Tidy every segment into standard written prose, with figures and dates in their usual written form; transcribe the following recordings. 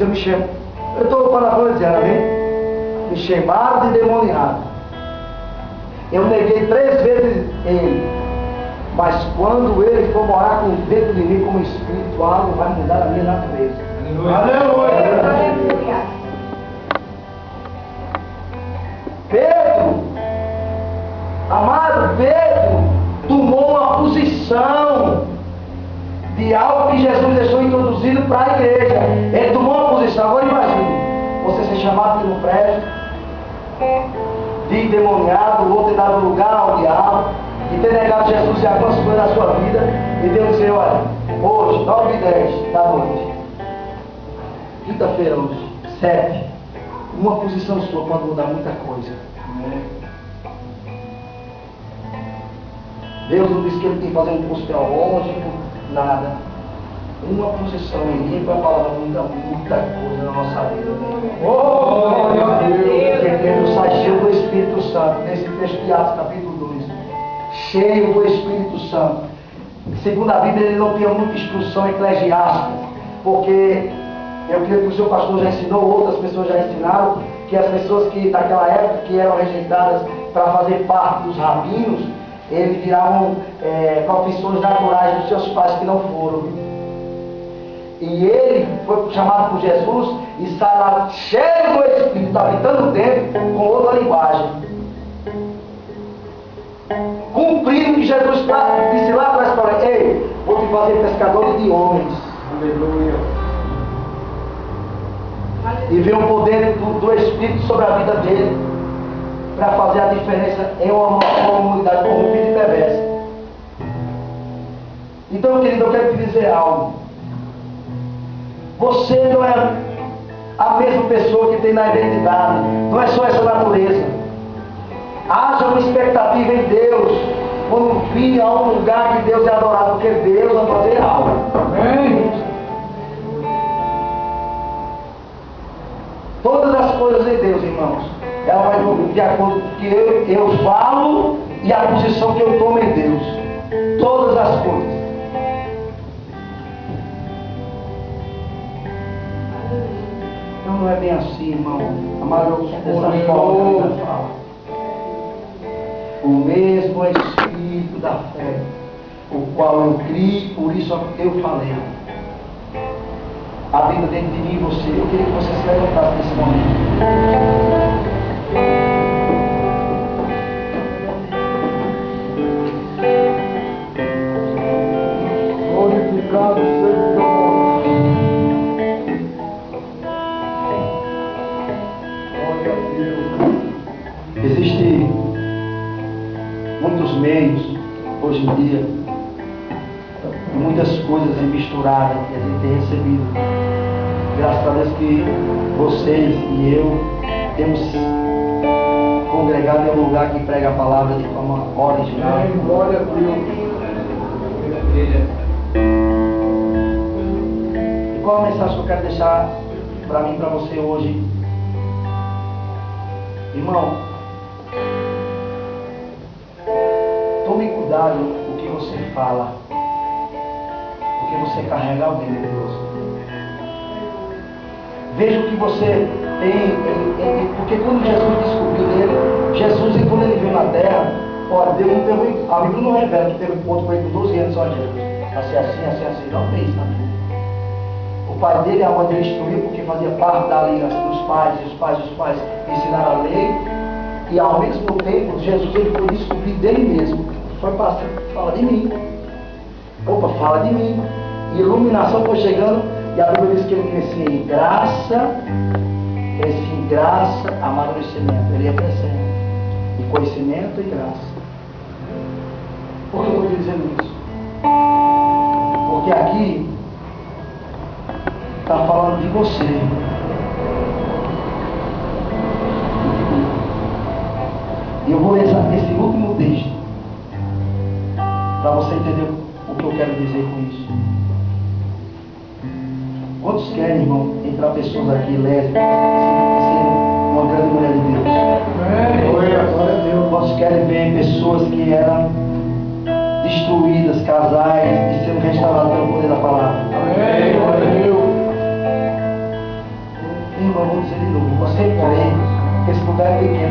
disse, eu estou parafraseando, amém? Me chamaram de demoniado. Eu neguei 3 vezes ele. Mas quando ele for morar dentro de mim como espírito, algo vai mudar a minha natureza. Aleluia. Pedro, amado, Pedro tomou uma posição de algo que Jesus deixou introduzido para a igreja. Ele tomou uma posição. Agora imagine você ser chamado pelo prédio de endemoniado, ou ter dado lugar ao diabo, e ter negado Jesus e algumas coisas na sua vida, e Deus dizer, olha, hoje, 9h10 da noite, quinta-feira hoje, 7, uma posição sua pode mudar muita coisa. Deus não disse que ele tem que fazer um curso teológico, nada. Uma posição em língua, a palavra muda muita coisa na nossa vida. Porque Pedro sai cheio do Espírito Santo, nesse texto de Atos capítulo 2, cheio do Espírito Santo. Segundo a Bíblia, ele não tinha muita instrução eclesiástica, porque eu creio que o seu pastor já ensinou, outras pessoas já ensinaram, que as pessoas que naquela época que eram rejeitadas para fazer parte dos rabinos, eles viravam profissões naturais dos seus pais que não foram. E ele foi chamado por Jesus e sai lá cheio do Espírito, habitando dentro com outra linguagem, cumprindo o que Jesus disse lá atrás para ele: ei, vou te fazer pescador de homens. Aleluia. E ver o poder do Espírito sobre a vida dele, para fazer a diferença em uma comunidade corrompida e perversa. Então, querido, eu quero te dizer algo. Você não é a mesma pessoa que tem na identidade. Não é só essa natureza. Haja uma expectativa em Deus. Quando vir a um lugar que Deus é adorado, porque Deus vai fazer algo. Amém? Todas as coisas em Deus, irmãos, ela vai de acordo com o que eu falo e a posição que eu tomo em Deus. Todas as coisas. Então não é bem assim, irmão. Amado, dessa forma que fala. O mesmo Espírito da fé, o qual eu criei, por isso eu falei. Habita dentro de mim e você. Eu queria que você se levantasse nesse momento. Glorificado seja o teu nome. Glória a Deus. Existem muitos meios hoje em dia, muitas coisas misturadas que a gente tem recebido. Graças a Deus que vocês e eu temos congregado em um lugar que prega a palavra de forma original. Glória a Deus. E qual a mensagem que eu quero deixar para mim e para você hoje? Irmão, tome cuidado com o que você fala, porque você carrega alguém dentro de você. Veja o que você tem, porque quando Jesus descobriu dele, Jesus, quando ele veio na terra, olha, Deus não teve, a Bíblia não revela que teve um ponto para ele com 12 anos só, Jesus. Assim, não tem isso na Bíblia. O pai dele, a mãe dele instruiu, porque fazia parte da aliança dos pais, e os pais ensinaram a lei, e ao mesmo tempo, Jesus ele foi descobrir dele mesmo. Foi pastor, fala de mim. Opa, fala de mim. E iluminação foi chegando, e a Bíblia diz que ele crescia em graça, amadurecimento. Ele ia crescendo. E conhecimento e graça. Por que eu estou dizendo isso? Porque aqui está falando de você. E eu vou ler esse último texto para você entender o que eu quero dizer com isso. Quantos querem, irmão, entrar pessoas aqui lésbicas e ser uma grande mulher de Deus? Glória a Deus. Quantos querem ver pessoas que eram destruídas, casais, e sendo restauradas pelo poder da palavra? Amém. Glória a Deus.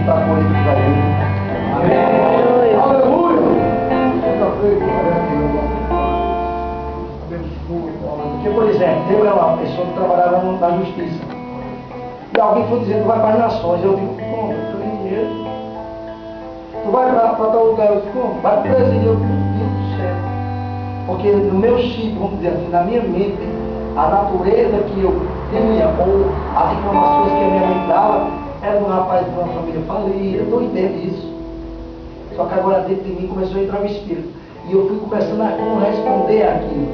para a colheita que vai vir. Aleluia! Porque, por exemplo, eu era uma pessoa que trabalhava na justiça. E alguém foi dizendo que vai para as nações. Eu digo, como? Eu tenho dinheiro. Tu vai para tal lugar. Eu digo, como? Vai para o Brasil. Eu digo, Deus do céu. Porque no meu chip, vamos dizer assim, na minha mente, a natureza que eu tinha, ou as informações que a minha mãe dava, era de um rapaz de uma família falida. Eu entendo isso. Só que agora dentro de mim começou a entrar o Espírito. E eu fui começando a corresponder àquilo.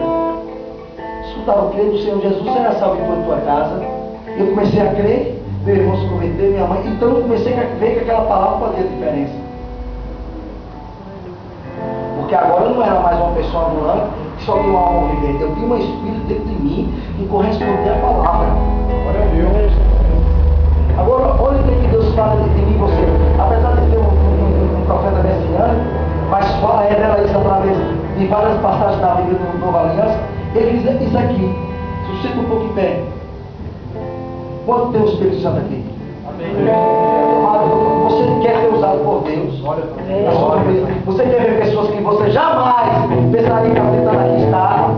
Escutava, crer no Senhor Jesus, será salvo em tua casa. Eu comecei a crer, meu irmão se converteu, minha mãe. Então eu comecei a ver que aquela palavra fazia diferença. Porque agora eu não era mais uma pessoa ambulante que só tinha uma alma vivente. Eu tinha um Espírito dentro de mim que correspondia à palavra. Glória a Deus. Agora, olha o que Deus fala de mim e você. Apesar de ser um profeta messiânico, mas revela isso através de várias passagens da Bíblia do Nova Aliança. Ele diz isso aqui. Suscita um pouco em pé. Quanto tem o Espírito Santo aqui? Amém. Você quer ser usado por Deus? Na sua vida. Você quer ver pessoas que você jamais pensaria que aqui está?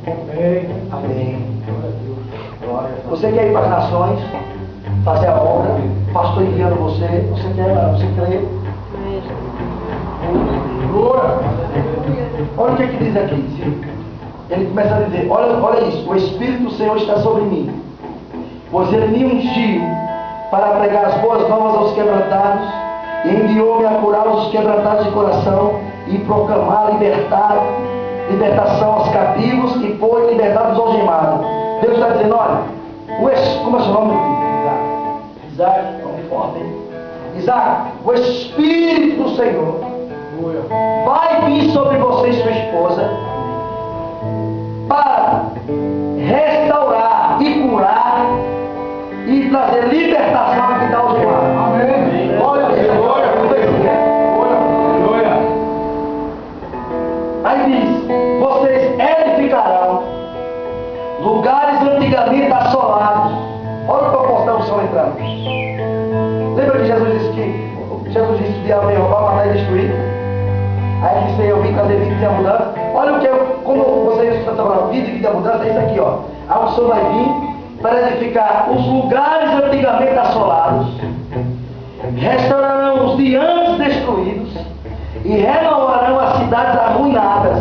Amém. Amém. Você quer ir para as nações? Fazer a obra? Pastor enviando você? Você quer? Você crê? Olha o que diz aqui. Ele começa a dizer, olha isso, o Espírito do Senhor está sobre mim, pois Ele me ungiu para pregar as boas novas aos quebrantados, e enviou-me a curar os quebrantados de coração, e proclamar libertação aos cativos, e pôr liberdade aos algemados. Deus está dizendo, olha, como é seu nome? Isaac, nome forte, hein? Isaac, o Espírito do Senhor vai vir sobre você e sua esposa, para restaurar e curar e trazer libertação que dá aos demais. Amém. Olha, aí diz, vocês edificarão lugares antigamente assolados. Olha o propósito da unção entrando. Lembra que Jesus disse que o diabo veio roubar, matar e destruir? Aí ele disse, eu vim trazer vida e abundância. Olha o que como vocês estão falando, vida e vida e abundância, é isso aqui, ó. A unção vai vir para edificar os lugares antigamente assolados, restaurarão os de antes destruídos e renovarão as cidades arruinadas,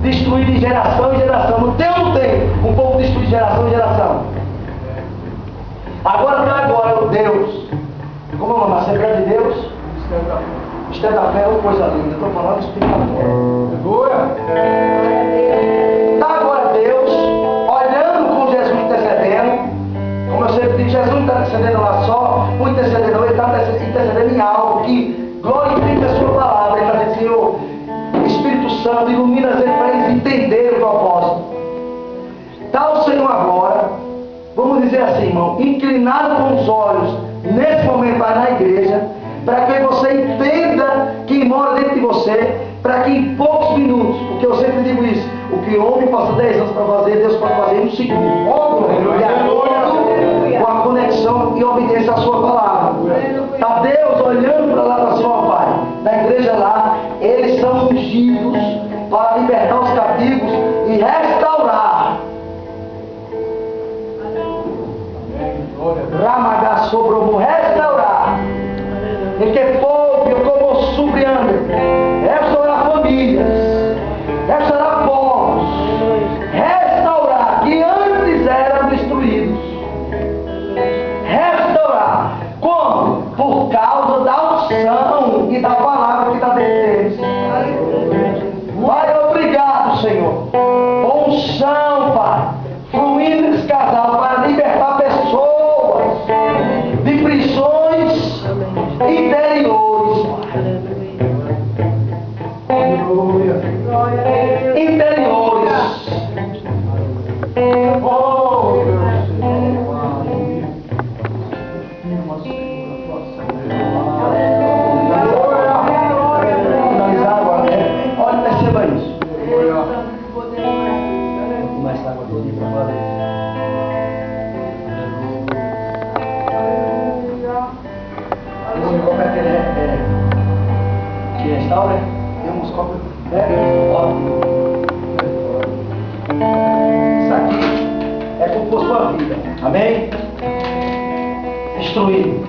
destruídas de geração em geração. No teu não tem um povo destruído de geração em geração. Agora, Deus, como é uma Assembleia de Deus, Mistério da Fé é uma coisa linda. Estou falando explicatório. Está agora Deus, olhando com Jesus intercedendo. Como eu sempre digo, Jesus não está intercedendo lá só, o intercededor, ele está intercedendo em algo que glorifica a sua palavra. Ele está dizendo, Senhor, Espírito Santo, ilumina as para eles entenderem o propósito. Está o Senhor agora, vamos dizer assim, irmão, inclinado com os olhos, nesse momento vai na igreja, para que você entenda quem mora dentro de você, para que em poucos minutos, porque eu sempre digo isso, o que o homem passa 10 anos para fazer, Deus pode fazer em um segundo. De acordo com a conexão e obediência à sua palavra. Está Deus olhando para lá para cima, Pai. Na igreja lá, eles são ungidos para libertar os cativos e restaurar. Ramagá sobrou, restaurar. Ele quer povo, como supriando, restaurar famílias, restaurar povos, restaurar que antes eram destruídos. Restaurar. Como? Por causa da unção e da palavra que está dentro deles. Pai, obrigado, Senhor. Unção, Pai, fluindo nesse casal para libertar pessoas de prisões interiores. Interiores. Oh, olha, perceba isso. Mais água aqui para valer. tal, né? Tem uns copos, né? Ótimo. Isso aqui é como fosse uma vida. Amém? Destruído,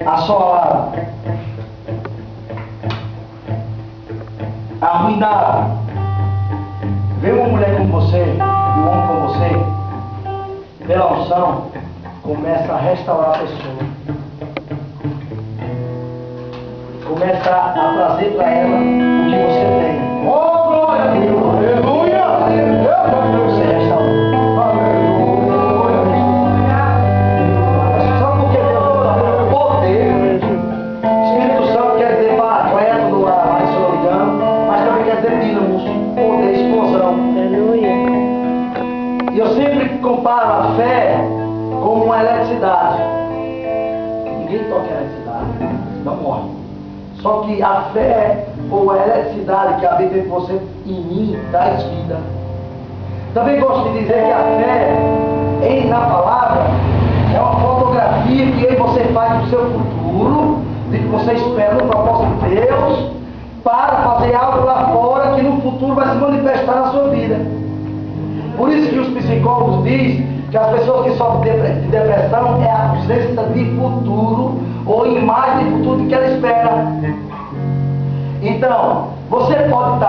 assolado, arruinado. Vê uma mulher como você e um homem como você, pela unção, começa a restaurar a pessoa. Começa a trazer para ela o que você tem. Oh, glória a Deus! Aleluia! Aleluia! Você restaura. Aleluia! Sabe por que Deus dá poder? Espírito Santo quer dizer paráclito, lá, se eu não me engano, mas também quer dizer dínamos, poder, explosão. Aleluia. E eu sempre comparo a fé como uma eletricidade. Ninguém toca eletricidade, não morre. Só que a fé ou a eletricidade que habita em você, em mim, traz vida. Também gosto de dizer que a fé, na palavra, é uma fotografia que eu e você faz do seu futuro, de que você espera no propósito de Deus, para fazer algo lá fora que no futuro vai se manifestar na sua vida. Por isso que os psicólogos dizem que as pessoas que sofrem de depressão é a ausência de futuro ou imagem de futuro que ela espera. Então, você pode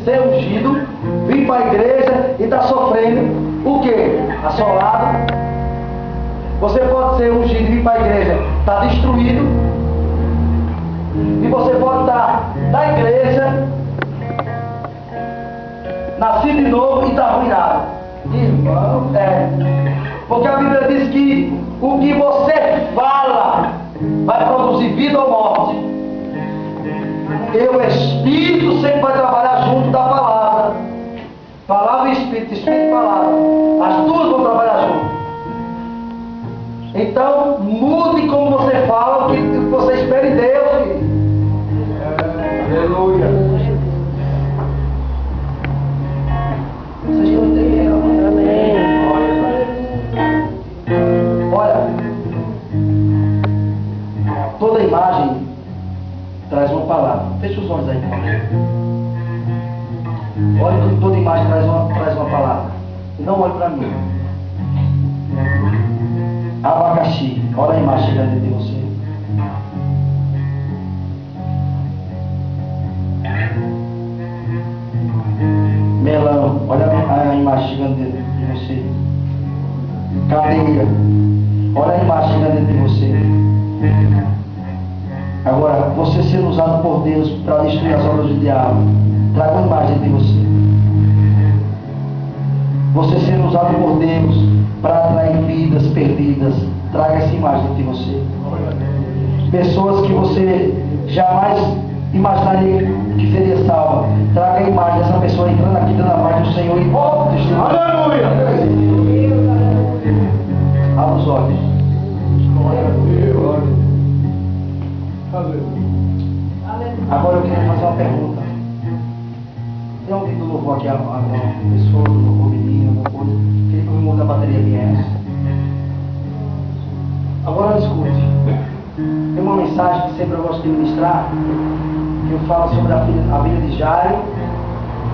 ser ungido, vir para a igreja e estar sofrendo o quê? Assolado. Você pode ser ungido e vir para a igreja, está destruído. E você pode estar na igreja, nascido de novo e está arruinado. Irmão, porque a Bíblia diz que o que você fala vai produzir vida ou morte. E o Espírito sempre vai trabalhar junto da palavra. Palavra e Espírito, Espírito e palavra. As duas vão trabalhar junto. Então, mude como você fala, o que você espera em Deus, filho. Aleluia. Vocês estão entendendo? Amém. Olha, toda imagem traz uma palavra. Feche os olhos aí. Olha que toda imagem traz uma palavra. E não olhe para mim. Abacaxi. Olha a imagem chegando dentro de você. Melão. Olha a imagem chegando dentro de você. Cadeira. Olha a imagem chegando dentro de você. Agora, você sendo usado por Deus para destruir as obras do diabo, traga uma imagem de você. Você sendo usado por Deus para atrair vidas perdidas, traga essa imagem de você. Pessoas que você jamais imaginaria que seria salva, traga a imagem dessa pessoa entrando aqui dando a paz do Senhor e aleluia! Abra os olhos. Agora eu queria fazer uma pergunta. Tem alguém do louvor aqui, uma pessoa do louvor menino, alguma coisa? Queria que eu mude a bateria minha. Agora escute. Tem uma mensagem que sempre eu gosto de ministrar, que eu falo sobre a filha de Jairo.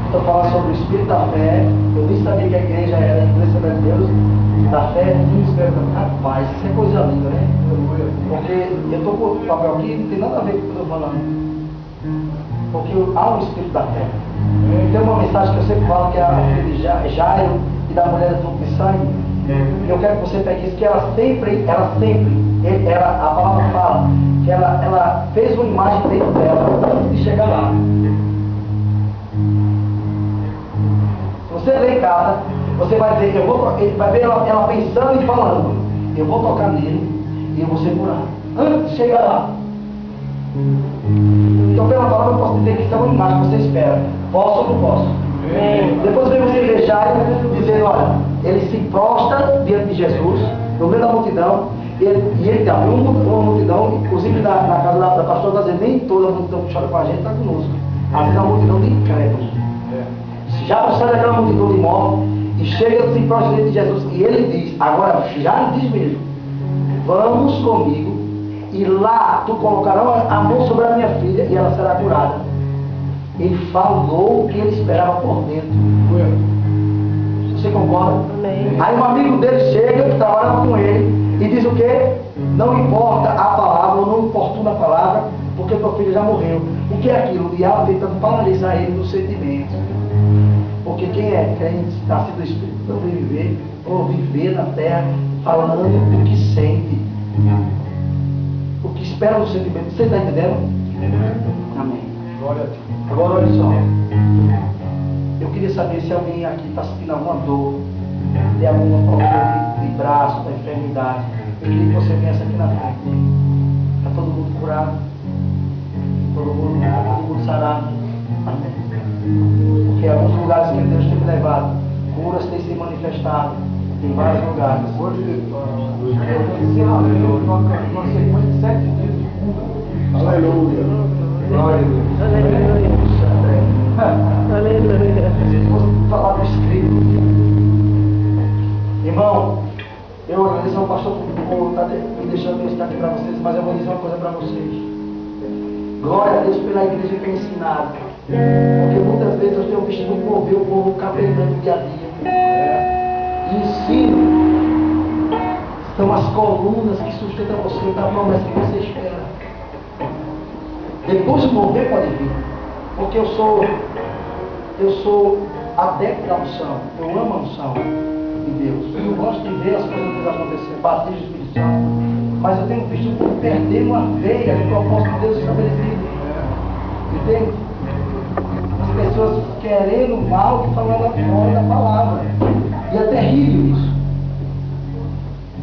Estou falando sobre o Espírito da fé. Eu nem sabia que a igreja era a igreja de Deus, da fé, rapaz, isso é coisa linda, né? Porque eu estou com o papel aqui, não tem nada a ver com o que eu estou falando. Porque há um Espírito da fé. Tem uma mensagem que eu sempre falo, que é a filha de Jairo e da mulher do fluxo de sangue. Eu quero que você pegue isso, que ela sempre, a palavra fala, que ela fez uma imagem dentro dela antes de chegar lá. Se você ler em casa, você vai dizer, vai ver ela pensando e falando, eu vou tocar nele e eu vou segurar, antes de chegar lá. Então pela palavra eu posso dizer que isso é uma imagem que você espera. Posso ou não posso? Depois vem você ver Jairo dizendo, olha, ele se prostra diante de Jesus, no meio da multidão, e ele abriu uma multidão, inclusive na casa da pastora está dizendo, nem toda a multidão que chora com a gente está conosco. Às vezes é uma multidão de incrédulos. Já sai daquela multidão de mortos e chega se prostra diante de Jesus, e ele diz, agora já diz mesmo, vamos comigo e lá tu colocarás a mão sobre a minha filha e ela será curada. Ele falou o que ele esperava por dentro. Você concorda? Amém. Aí um amigo dele chega, que trabalhava com ele, e diz o quê? Não importa a palavra, ou não importuna a palavra, porque tua filha já morreu. O que é aquilo? O diabo tentando paralisar ele no sentimento. Porque quem é crente, nascido do Espírito, não viver na terra falando o que sente, o que espera no sentimento. Você está entendendo? Amém. Glória a Deus. Agora olha só. Eu queria saber se alguém aqui está sentindo alguma dor, tem alguma problema de braço, da enfermidade. Eu queria que você viesse aqui na frente. Está todo mundo curado? Todo mundo sarado? Porque em alguns lugares que Deus tem me levado, curas têm se manifestado em vários lugares. Hoje, eu encerramento uma sequência de 7 dias de cura. Aleluia. Glória a Deus. Aleluia. Aleluia. Vamos falar do Espírito. Irmão, eu agradeço ao pastor por estar me deixando eu estar aqui para vocês, mas eu vou dizer uma coisa para vocês. Glória a Deus pela igreja que tem ensinado. Porque muitas vezes eu tenho visto muito mover o povo capengando dia a dia. E ensino são as colunas que sustentam você para a promessa que você espera. Depois o mover pode vir. Porque eu sou adepto da unção. Eu amo a unção de Deus. Eu gosto de ver as coisas acontecer, bater o Espírito Santo. Mas eu tenho visto o povo perder uma veia do propósito de Deus estabelecido. Entende? As pessoas querendo mal e falando fora da palavra. E é terrível isso.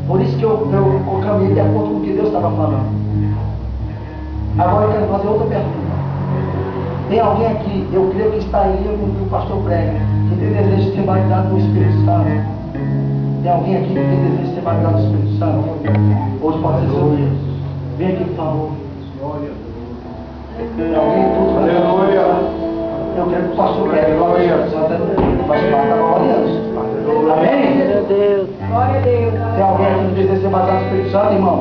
Por isso que eu caminhei de acordo com o que Deus estava falando. Agora eu quero fazer outra pergunta. Tem alguém aqui, eu creio que está aí com o pastor prega, que tem desejo de ser batizado no Espírito Santo? Tem alguém aqui que tem desejo de ser batizado no Espírito Santo? Hoje pode ser seu dia. Vem aqui, por favor. Glória a Deus. Tem alguém tudo? Aleluia. Eu quero que o pastor pregue o Espírito Santo faz parte da nova aliança. Amém? Meu Deus. Glória a Deus. Tem alguém aqui que deseja ser batizado no Espírito Santo, irmão?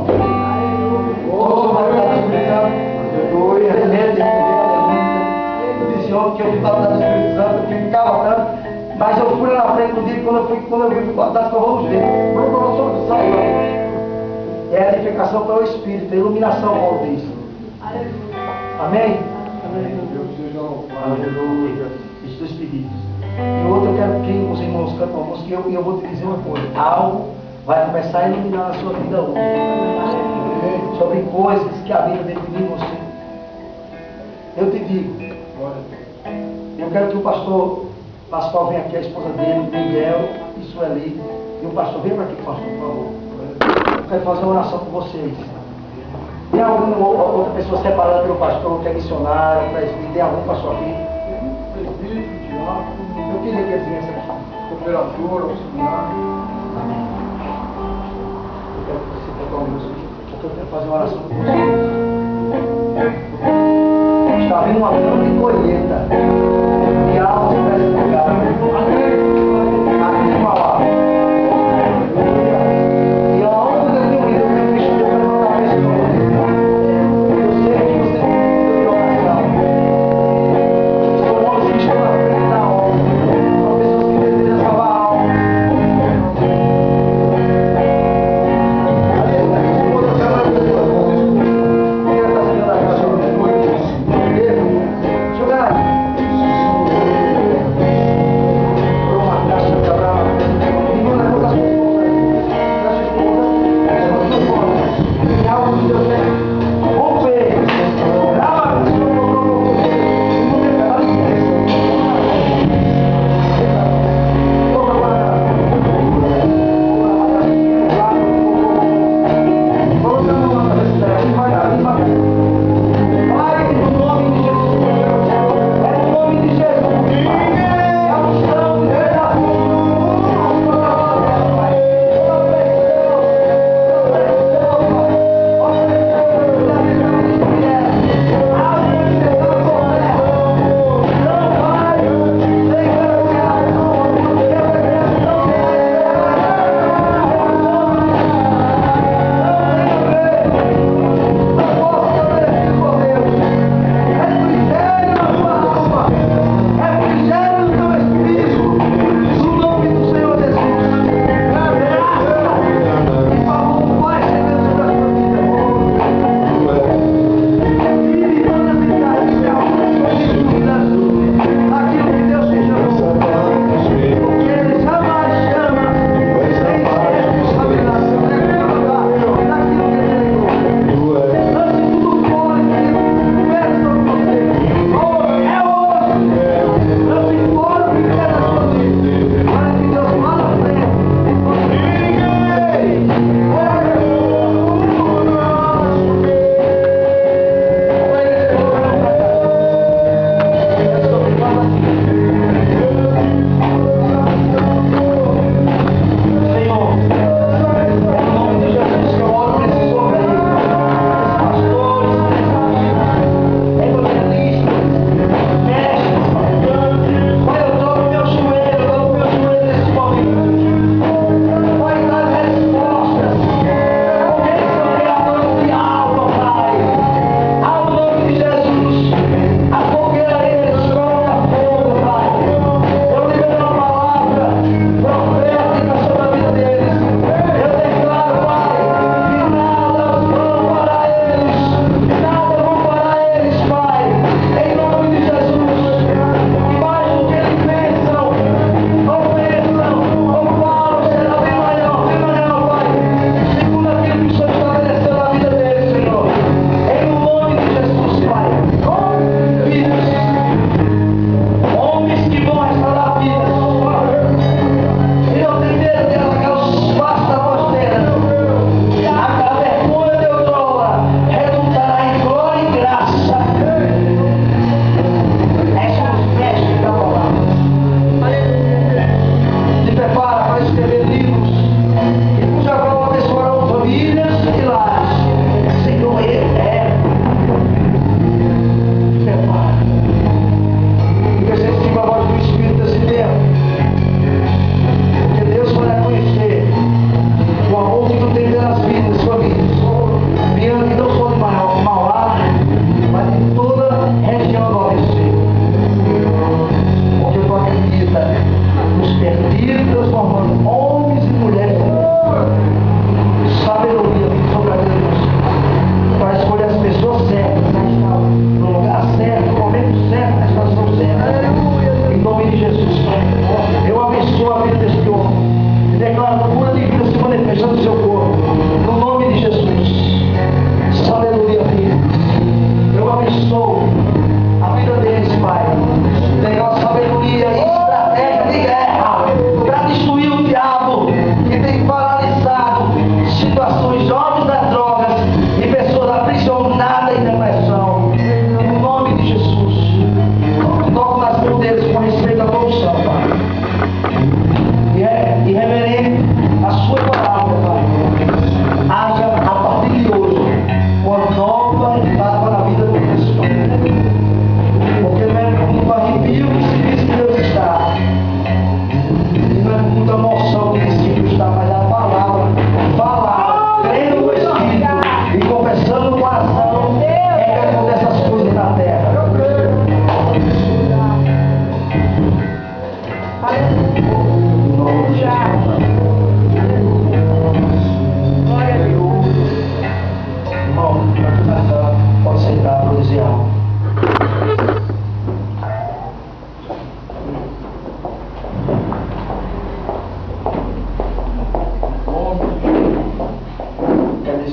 Todos são batizados no Espírito Santo? Aleluia. Eu disse ontem que eu fui batizado no Espírito Santo, eu ficava tanto, mas eu fui lá na frente do dia, quando eu fui batizado, só vamos ver. É a edificação pelo Espírito, a iluminação, Paulo diz. Amém? Deus seja louvado. Aleluia. Esses dois pedidos. E o outro eu quero que os irmãos cantem uma música e eu vou te dizer uma coisa. Algo vai começar a iluminar a sua vida hoje. Sobre coisas que a Bíblia definiu em você. Eu te digo, Glória a Deus. eu quero que o pastor Pascoal venha aqui, a esposa dele, Miguel e Sueli. E o pastor, vem para aqui, pastor, por favor. Eu quero fazer uma oração com vocês. Tem alguma outra pessoa separada pelo pastor, que é missionário, presbítero, tem algum pastor aqui? Presbítero, diácono, Eu queria que eles viessem aqui. cooperador, auxiliar. Amém. Eu quero que você toque a música, porque eu quero fazer uma oração com vocês. Está vindo uma grande colheita de almas para esse lugar. Aqui em Mauá. E aonde eu tenho ido, eu tenho visto Deus levantar pessoas. Eu sei que você tem de oração. São homens que estão na frente da obra. São pessoas que desejam salvar a alma. Jogar.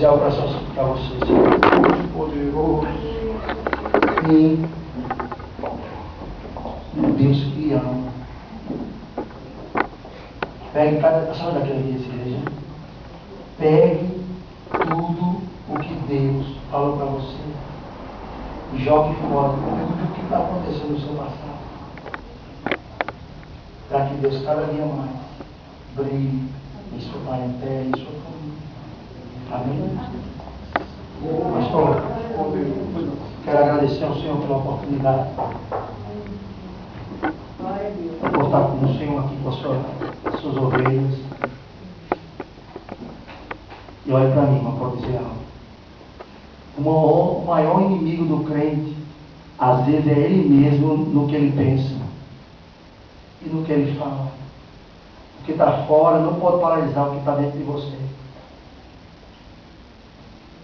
dizer algo para vocês. Poderoso. Sim. Um Deus que ama. Pegue cada. Sabe daquela igreja? Pegue tudo o que Deus falou para você e jogue fora tudo o que está acontecendo no seu passado. Para que Deus cada dia mais brilhe em sua parentela, em sua família. Amém? Pastor, quero agradecer ao Senhor pela oportunidade por estar com o Senhor aqui com as suas ovelhas. E olha para mim, mas pode dizer algo. O maior inimigo do crente, às vezes, é ele mesmo no que ele pensa e no que ele fala. O que está fora não pode paralisar o que está dentro de você.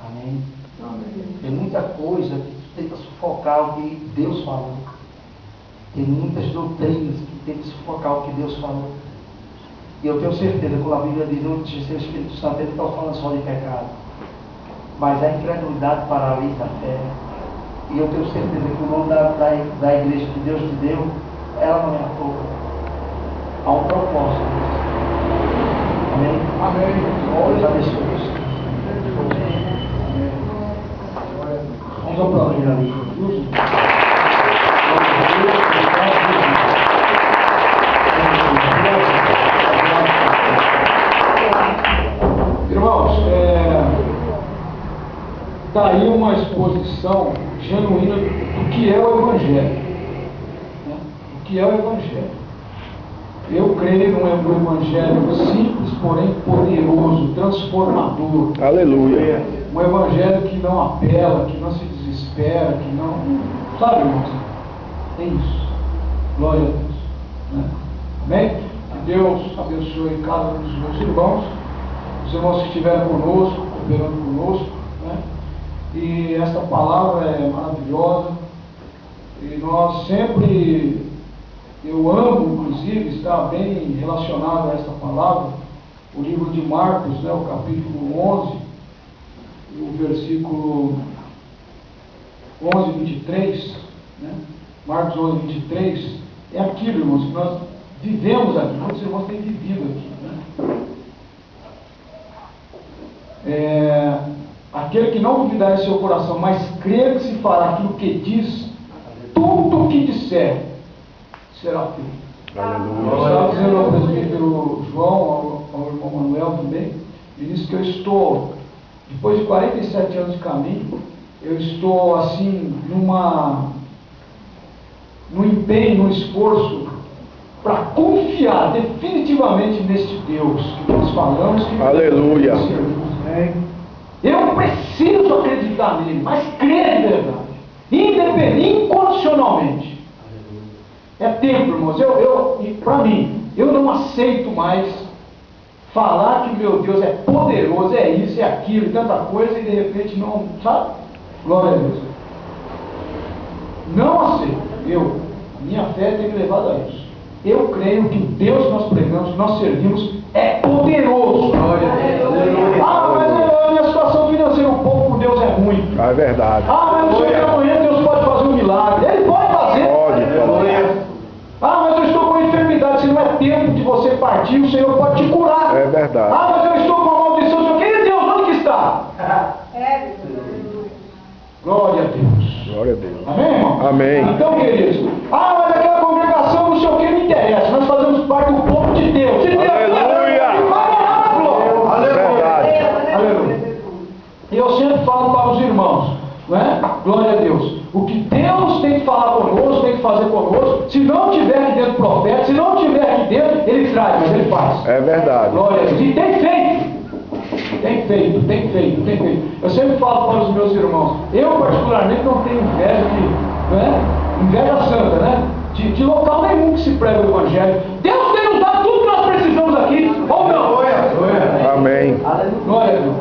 Amém? Amém? Tem muita coisa que tenta sufocar o que Deus falou. Tem muitas doutrinas que tentam sufocar o que Deus falou. E eu tenho certeza, quando a Bíblia diz no terceiro Espírito Santo, ele está falando só de pecado. Mas a incredulidade paralisa a fé. E eu tenho certeza que o nome da igreja que Deus te deu, ela não é à toa. Há um propósito. Amém? Amém. Deus abençoe você. Vamos ao próximo ali. Irmãos, está aí uma exposição genuína do que é o Evangelho. Né? O que é o Evangelho. Eu creio num Evangelho simples, porém poderoso, transformador. Aleluia. Um Evangelho que não apela, que não se desespera, que não... Sabe, irmãos? É isso. Glória a Deus. Né? Amém? Que Deus abençoe cada um dos meus irmãos. Os irmãos que estiveram conosco, cooperando conosco, né? E esta palavra é maravilhosa. E nós sempre... Eu amo, inclusive, está bem relacionado a esta palavra, o livro de Marcos, né, o capítulo 11, o versículo 11, 23, né? Marcos 11, 23, é aquilo, irmãos, que nós vivemos aqui, muitos irmãos têm vivido aqui. Né? Aquele que não duvidar em seu coração, mas crer que se fará aquilo que diz, tudo o que disser, será feito. Eu estava dizendo ao presbítero João, ao irmão Manuel também, ele disse que eu estou, depois de 47 anos de caminho, eu estou assim, num empenho, num esforço, para confiar definitivamente neste Deus que nós falamos. Que aleluia. Eu preciso acreditar nele, mas crer de verdade, independente, incondicionalmente. É tempo, irmãos. Para mim, eu não aceito mais falar que meu Deus é poderoso, é isso, é aquilo, tanta coisa, e de repente não, sabe? Glória a Deus. Não aceito. Minha fé tem me levado a isso. Eu creio que o Deus que nós pregamos, que nós servimos, é poderoso. Glória a Deus. Ah, mas a minha situação financeira, um pouco com Deus é ruim. É verdade. Ah, mas não sei que amanhã Deus pode fazer um milagre. Ele pode fazer. Pode. Ah, mas eu estou com enfermidade. Se não é tempo de você partir, o Senhor pode te curar. É verdade. Ah, mas eu estou com uma maldição. Senhor, quem é Deus? Onde que está? Glória a Deus. Glória a Deus. Amém, irmão? Amém. Então, queridos, mas aquela congregação não sei o que me interessa. Nós fazemos parte do povo de Deus. De Deus. Aleluia. Verdade. Aleluia. E eu sempre falo para os irmãos, não é? Glória a Deus. O que Deus tem que falar conosco, tem que fazer conosco. Se não tiver aqui dentro profeta, se não tiver aqui dentro, ele traz, mas ele faz. É verdade. Glória a Deus. E tem feito. Tem feito. Eu sempre falo para os meus irmãos, eu particularmente não tenho inveja inveja santa, né? De local nenhum que se prega o Evangelho. Deus tem nos dado tudo que nós precisamos aqui, ou não? Amém. Glória a Deus.